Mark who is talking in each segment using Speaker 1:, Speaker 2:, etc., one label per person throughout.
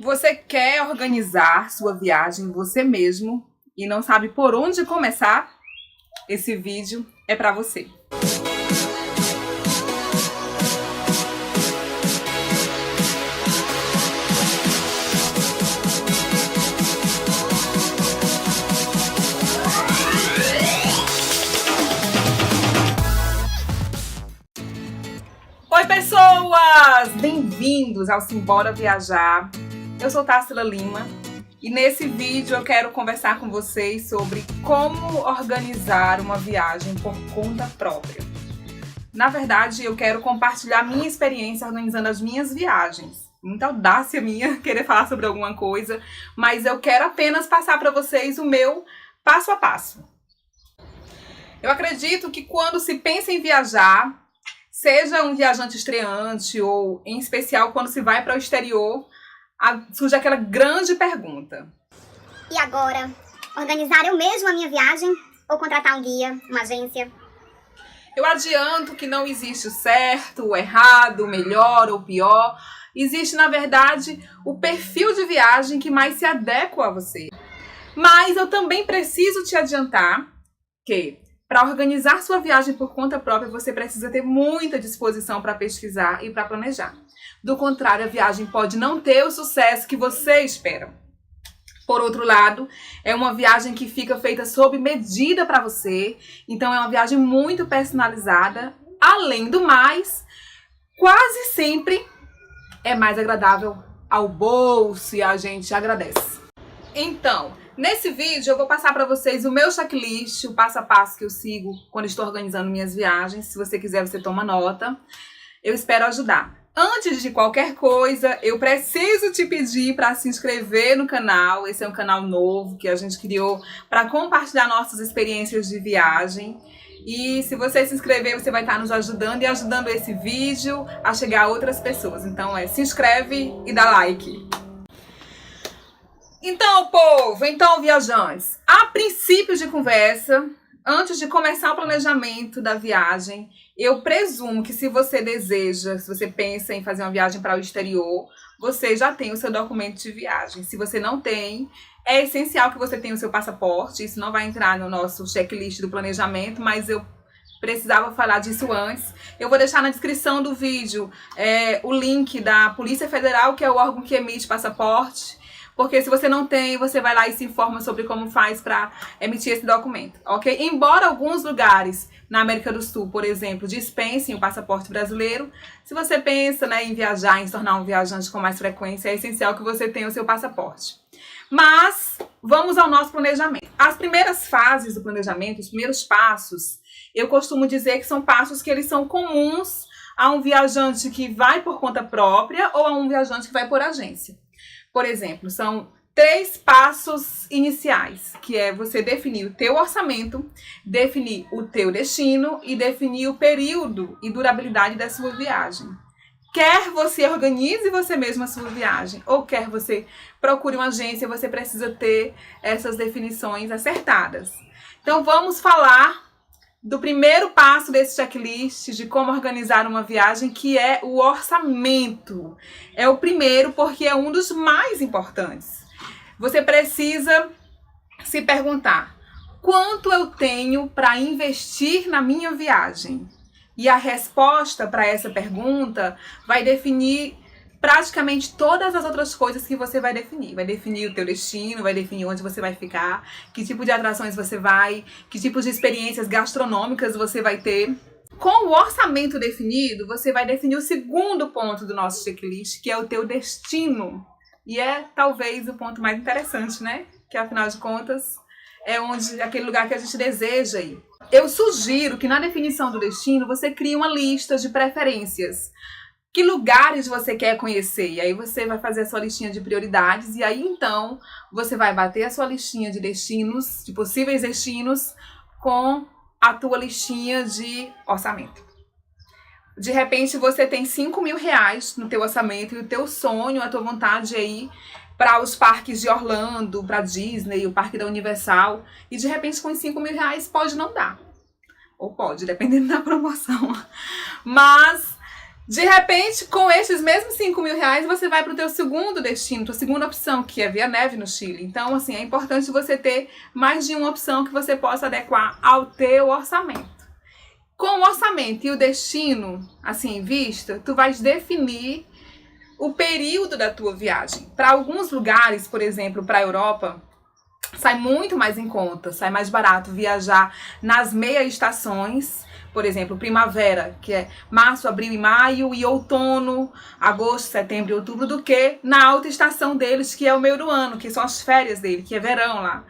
Speaker 1: Você quer organizar sua viagem você mesmo e não sabe por onde começar? Esse vídeo é para você. Oi pessoas! Bem-vindos ao Simbora Viajar. Eu sou Társila Lima e nesse vídeo eu quero conversar com vocês sobre como organizar uma viagem por conta própria. Na verdade, eu quero compartilhar minha experiência organizando as minhas viagens. Muita audácia minha querer falar sobre alguma coisa, mas eu quero apenas passar para vocês o meu passo a passo. Eu acredito que quando se pensa em viajar, seja um viajante estreante ou, em especial, quando se vai para o exterior, surge aquela grande pergunta.
Speaker 2: E agora? Organizar eu mesmo a minha viagem ou contratar um guia, uma agência?
Speaker 1: Eu adianto que não existe o certo, o errado, o melhor ou o pior. Existe, na verdade, o perfil de viagem que mais se adequa a você. Mas eu também preciso te adiantar que, para organizar sua viagem por conta própria, você precisa ter muita disposição para pesquisar e para planejar. Do contrário, a viagem pode não ter o sucesso que você espera. Por outro lado, é uma viagem que fica feita sob medida para você, então é uma viagem muito personalizada. Além do mais, quase sempre é mais agradável ao bolso e a gente agradece. Então, nesse vídeo eu vou passar para vocês o meu checklist, o passo a passo que eu sigo quando estou organizando minhas viagens. Se você quiser, você toma nota. Eu espero ajudar. Antes de qualquer coisa, eu preciso te pedir para se inscrever no canal. Esse é um canal novo que a gente criou para compartilhar nossas experiências de viagem. E se você se inscrever, você vai estar nos ajudando e ajudando esse vídeo a chegar a outras pessoas. Então, se inscreve e dá like. Então, povo, viajantes, a princípio de conversa, antes de começar o planejamento da viagem, eu presumo que se você deseja, se você pensa em fazer uma viagem para o exterior, você já tem o seu documento de viagem. Se você não tem, é essencial que você tenha o seu passaporte. Isso não vai entrar no nosso checklist do planejamento, mas eu precisava falar disso antes. Eu vou deixar na descrição do vídeo o link da Polícia Federal, que é o órgão que emite passaporte. Porque se você não tem, você vai lá e se informa sobre como faz para emitir esse documento, ok? Embora alguns lugares na América do Sul, por exemplo, dispensem o passaporte brasileiro, se você pensa, em viajar, em se tornar um viajante com mais frequência, é essencial que você tenha o seu passaporte. Mas vamos ao nosso planejamento. As primeiras fases do planejamento, os primeiros passos, eu costumo dizer que são passos que eles são comuns a um viajante que vai por conta própria ou a um viajante que vai por agência. Por exemplo, são 3 passos iniciais, que é você definir o teu orçamento, definir o teu destino e definir o período e durabilidade da sua viagem. Quer você organize você mesmo a sua viagem, ou quer você procure uma agência, você precisa ter essas definições acertadas. Então vamos falar do primeiro passo desse checklist de como organizar uma viagem, que é o orçamento. É o primeiro porque é um dos mais importantes. Você precisa se perguntar: quanto eu tenho para investir na minha viagem? E a resposta para essa pergunta vai definir praticamente todas as outras coisas que você vai definir. Vai definir o teu destino, vai definir onde você vai ficar, que tipo de atrações você vai, que tipo de experiências gastronômicas você vai ter. Com o orçamento definido, você vai definir o segundo ponto do nosso checklist, que é o teu destino. E é talvez o ponto mais interessante, Que afinal de contas é aquele lugar que a gente deseja ir. Eu sugiro que na definição do destino você crie uma lista de preferências. Que lugares você quer conhecer? E aí você vai fazer a sua listinha de prioridades e aí então você vai bater a sua listinha de destinos, de possíveis destinos, com a tua listinha de orçamento. De repente você tem R$5.000 no teu orçamento e o teu sonho, a tua vontade é ir para os parques de Orlando, para Disney, o parque da Universal, e de repente com os R$5.000 pode não dar. Ou pode, dependendo da promoção. Mas De repente, com esses mesmos 5 mil reais, você vai para o teu segundo destino, tua segunda opção, que é via neve no Chile. Então, assim, é importante você ter mais de uma opção que você possa adequar ao teu orçamento. Com o orçamento e o destino, assim, em vista, tu vais definir o período da tua viagem. Para alguns lugares, por exemplo, para a Europa, sai muito mais em conta, sai mais barato viajar nas meias estações. Por exemplo, primavera, que é março, abril e maio, e outono, agosto, setembro e outubro, do que na alta estação deles, que é o meio do ano, que são as férias dele, que é verão lá.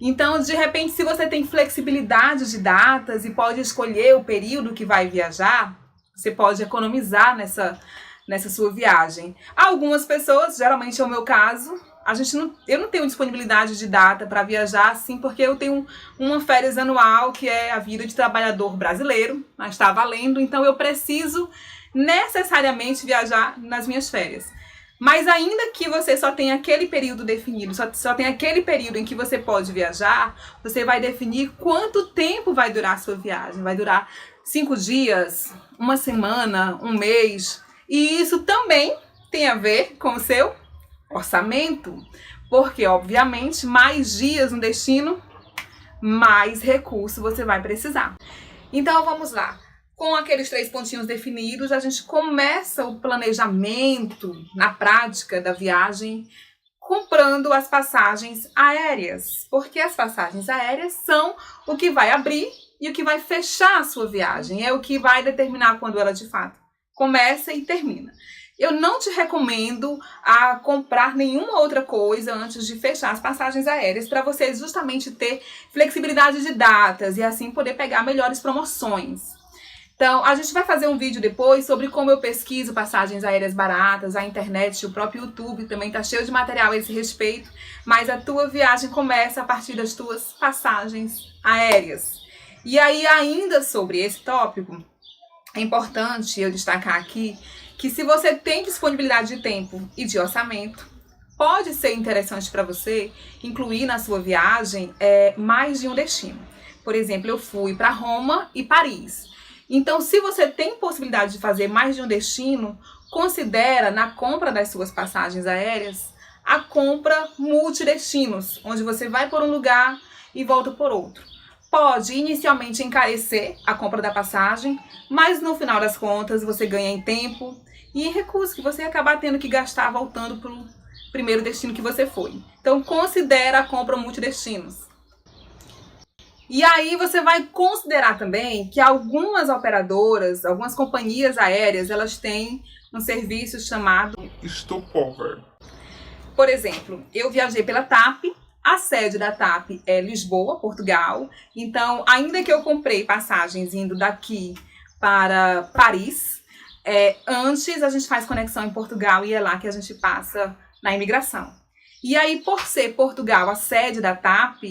Speaker 1: Então, de repente, se você tem flexibilidade de datas e pode escolher o período que vai viajar, você pode economizar nessa sua viagem. Algumas pessoas, geralmente é o meu caso, eu não tenho disponibilidade de data para viajar, assim, porque eu tenho uma férias anual, que é a vida de trabalhador brasileiro, mas está valendo, então eu preciso necessariamente viajar nas minhas férias. Mas ainda que você só tenha aquele período definido, só tem aquele período em que você pode viajar, você vai definir quanto tempo vai durar a sua viagem. Vai durar 5 dias, uma semana, um mês, e isso também tem a ver com o seu orçamento, porque obviamente mais dias no destino, mais recurso você vai precisar. Então vamos lá, com aqueles 3 pontinhos definidos, a gente começa o planejamento na prática da viagem comprando as passagens aéreas, porque as passagens aéreas são o que vai abrir e o que vai fechar a sua viagem, é o que vai determinar quando ela de fato começa e termina. Eu não te recomendo a comprar nenhuma outra coisa antes de fechar as passagens aéreas, para você justamente ter flexibilidade de datas e assim poder pegar melhores promoções. Então, a gente vai fazer um vídeo depois sobre como eu pesquiso passagens aéreas baratas, a internet, o próprio YouTube também está cheio de material a esse respeito, mas a tua viagem começa a partir das tuas passagens aéreas. E aí, ainda sobre esse tópico, é importante eu destacar aqui que se você tem disponibilidade de tempo e de orçamento, pode ser interessante para você incluir na sua viagem mais de um destino. Por exemplo, eu fui para Roma e Paris. Então, se você tem possibilidade de fazer mais de um destino, considera na compra das suas passagens aéreas a compra multidestinos, onde você vai por um lugar e volta por outro. Pode inicialmente encarecer a compra da passagem, mas no final das contas você ganha em tempo e em recursos que você acabar tendo que gastar voltando para o primeiro destino que você foi. Então considera a compra multidestinos. E aí você vai considerar também que algumas operadoras, algumas companhias aéreas, elas têm um serviço chamado
Speaker 3: Stopover.
Speaker 1: Por exemplo, eu viajei pela TAP. A sede da TAP é Lisboa, Portugal. Então, ainda que eu comprei passagens indo daqui para Paris, antes a gente faz conexão em Portugal e é lá que a gente passa na imigração. E aí, por ser Portugal a sede da TAP,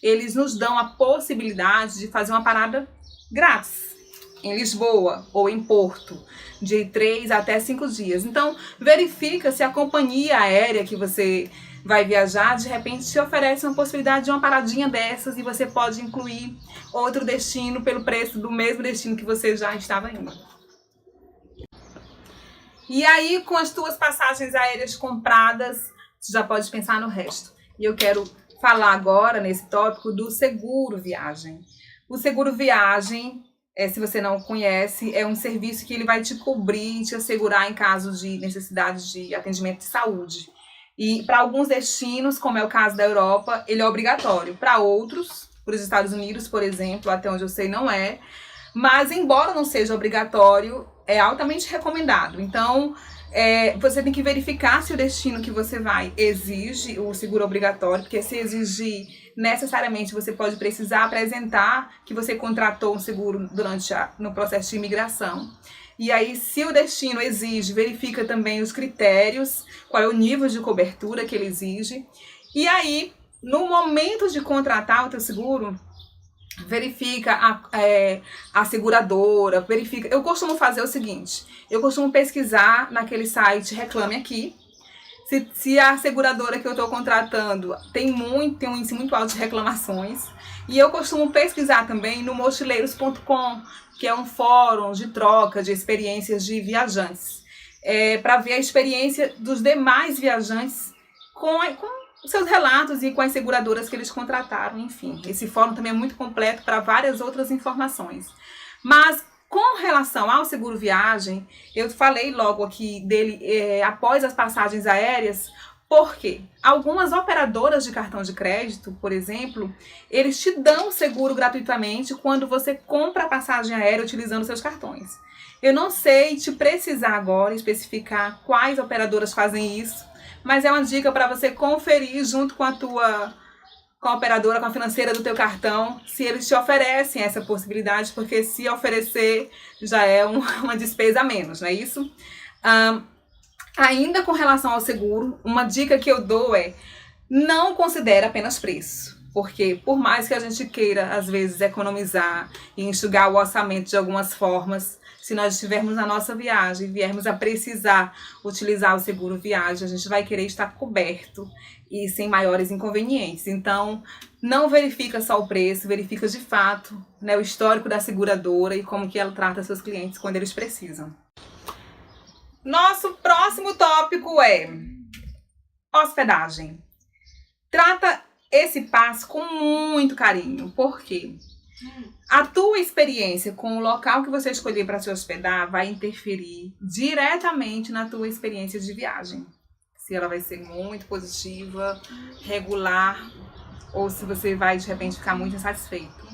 Speaker 1: eles nos dão a possibilidade de fazer uma parada grátis em Lisboa ou em Porto, de 3 até 5 dias. Então, verifica se a companhia aérea que você vai viajar, de repente te oferece uma possibilidade de uma paradinha dessas e você pode incluir outro destino pelo preço do mesmo destino que você já estava indo. E aí, com as tuas passagens aéreas compradas, você já pode pensar no resto. E eu quero falar agora, nesse tópico, do seguro viagem. O seguro viagem, se você não conhece, é um serviço que ele vai te cobrir, te assegurar em caso de necessidade de atendimento de saúde. E para alguns destinos, como é o caso da Europa, ele é obrigatório. Para outros, para os Estados Unidos, por exemplo, até onde eu sei não é. Mas, embora não seja obrigatório, é altamente recomendado. Então, você tem que verificar se o destino que você vai exige o seguro obrigatório, porque se exigir, necessariamente você pode precisar apresentar que você contratou um seguro no processo de imigração. E aí, se o destino exige, verifica também os critérios, qual é o nível de cobertura que ele exige. E aí, no momento de contratar o teu seguro, verifica a seguradora, verifica. Eu costumo fazer o seguinte, eu costumo pesquisar naquele site Reclame Aqui, se a seguradora que eu estou contratando tem um índice muito alto de reclamações. E eu costumo pesquisar também no mochileiros.com, que é um fórum de troca de experiências de viajantes, para ver a experiência dos demais viajantes com seus relatos e com as seguradoras que eles contrataram, enfim. Esse fórum também é muito completo para várias outras informações. Mas com relação ao seguro viagem, eu falei logo aqui dele após as passagens aéreas, porque algumas operadoras de cartão de crédito, por exemplo, eles te dão seguro gratuitamente quando você compra a passagem aérea utilizando seus cartões. Eu não sei te precisar agora especificar quais operadoras fazem isso, mas é uma dica para você conferir junto com a operadora, com a financeira do teu cartão, se eles te oferecem essa possibilidade, porque se oferecer já é uma despesa a menos, não é isso? Ainda com relação ao seguro, uma dica que eu dou é: não considere apenas preço. Porque por mais que a gente queira, às vezes, economizar e enxugar o orçamento de algumas formas, se nós estivermos na nossa viagem e viermos a precisar utilizar o seguro viagem, a gente vai querer estar coberto e sem maiores inconvenientes. Então, não verifica só o preço, verifica de fato, né, o histórico da seguradora e como que ela trata seus clientes quando eles precisam. Nosso próximo tópico é hospedagem. Trata esse passo com muito carinho, porque a tua experiência com o local que você escolher para se hospedar vai interferir diretamente na tua experiência de viagem. Se ela vai ser muito positiva, regular, ou se você vai de repente ficar muito insatisfeito.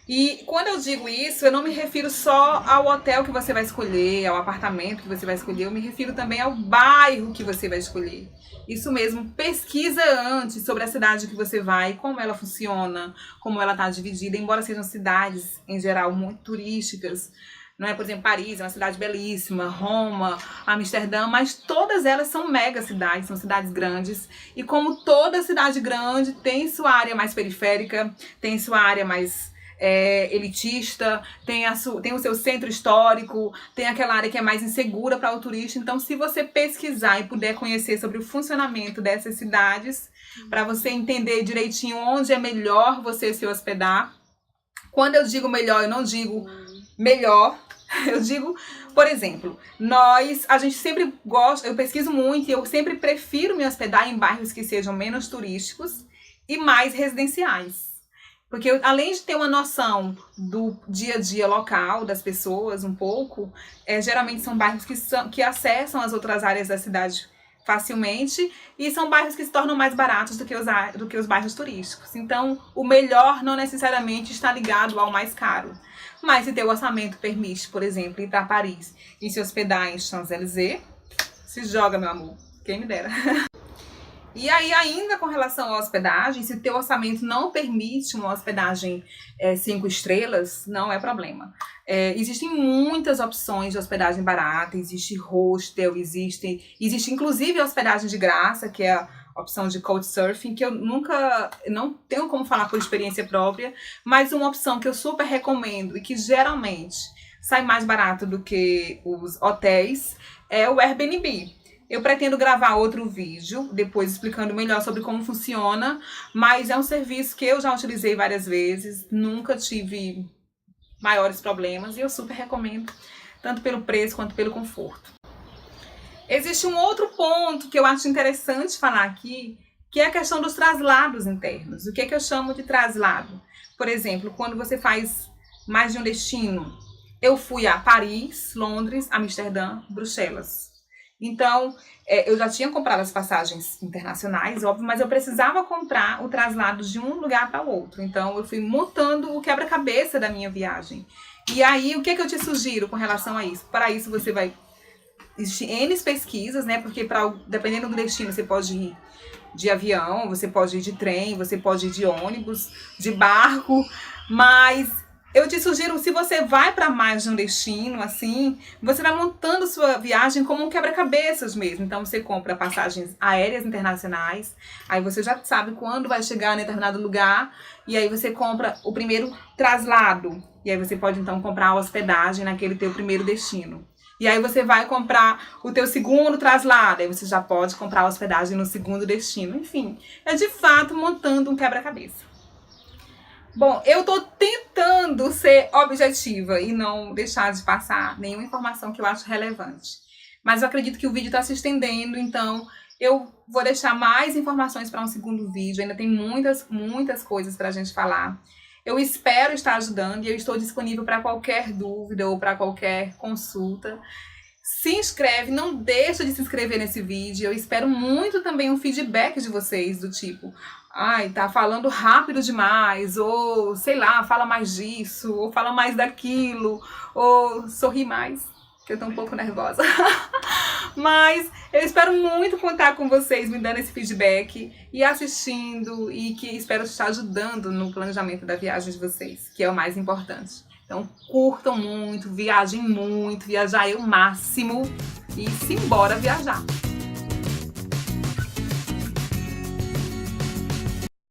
Speaker 1: E quando eu digo isso, eu não me refiro só ao hotel que você vai escolher, ao apartamento que você vai escolher, eu me refiro também ao bairro que você vai escolher. Isso mesmo, pesquisa antes sobre a cidade que você vai, como ela funciona, como ela está dividida, embora sejam cidades, em geral, muito turísticas. Não é, por exemplo, Paris é uma cidade belíssima, Roma, Amsterdã, mas todas elas são mega cidades, são cidades grandes. E como toda cidade grande tem sua área mais periférica, tem sua área mais elitista, tem o seu centro histórico, tem aquela área que é mais insegura para o turista. Então, se você pesquisar e puder conhecer sobre o funcionamento dessas cidades, para você entender direitinho onde é melhor você se hospedar. Quando eu digo melhor, eu não digo melhor, eu digo, por exemplo, a gente sempre gosta, eu pesquiso muito e eu sempre prefiro me hospedar em bairros que sejam menos turísticos e mais residenciais. Porque além de ter uma noção do dia a dia local das pessoas um pouco, geralmente são bairros que acessam as outras áreas da cidade facilmente e são bairros que se tornam mais baratos do que os bairros turísticos. Então, o melhor não necessariamente está ligado ao mais caro. Mas se teu orçamento permite, por exemplo, ir para Paris e se hospedar em Champs-Élysées, se joga, meu amor, quem me dera. E aí, ainda com relação à hospedagem, se teu orçamento não permite uma hospedagem 5 estrelas, não é problema. Existem muitas opções de hospedagem barata, existe hostel, existe inclusive hospedagem de graça, que é a opção de Couchsurfing, que eu não tenho como falar por experiência própria, mas uma opção que eu super recomendo e que geralmente sai mais barato do que os hotéis é o Airbnb. Eu pretendo gravar outro vídeo, depois explicando melhor sobre como funciona, mas é um serviço que eu já utilizei várias vezes, nunca tive maiores problemas e eu super recomendo, tanto pelo preço quanto pelo conforto. Existe um outro ponto que eu acho interessante falar aqui, que é a questão dos traslados internos. O que é que eu chamo de traslado? Por exemplo, quando você faz mais de um destino, eu fui a Paris, Londres, Amsterdã, Bruxelas. Então, eu já tinha comprado as passagens internacionais, óbvio, mas eu precisava comprar o traslado de um lugar para o outro. Então, eu fui montando o quebra-cabeça da minha viagem. E aí, o que eu te sugiro com relação a isso? Para isso, você vai... Existem N pesquisas, né? Porque dependendo do destino, você pode ir de avião, você pode ir de trem, você pode ir de ônibus, de barco, mas... Eu te sugiro, se você vai para mais de um destino, assim, você vai montando sua viagem como um quebra-cabeças mesmo. Então, você compra passagens aéreas internacionais, aí você já sabe quando vai chegar em determinado lugar, e aí você compra o primeiro traslado. E aí você pode, então, comprar a hospedagem naquele teu primeiro destino. E aí você vai comprar o teu segundo traslado, aí você já pode comprar a hospedagem no segundo destino. Enfim, é de fato montando um quebra-cabeça. Bom, eu tô tentando ser objetiva e não deixar de passar nenhuma informação que eu acho relevante. Mas eu acredito que o vídeo tá se estendendo, então eu vou deixar mais informações para um segundo vídeo. Ainda tem muitas coisas pra gente falar. Eu espero estar ajudando e eu estou disponível para qualquer dúvida ou para qualquer consulta. Se inscreve, não deixa de se inscrever nesse vídeo. Eu espero muito também um feedback de vocês, do tipo, ai, tá falando rápido demais, ou sei lá, fala mais disso, ou fala mais daquilo, ou sorri mais, que eu tô um pouco nervosa. Mas eu espero muito contar com vocês me dando esse feedback e assistindo, e que espero estar ajudando no planejamento da viagem de vocês, que é o mais importante. Então curtam muito, viajem muito, viajar é o máximo e simbora viajar!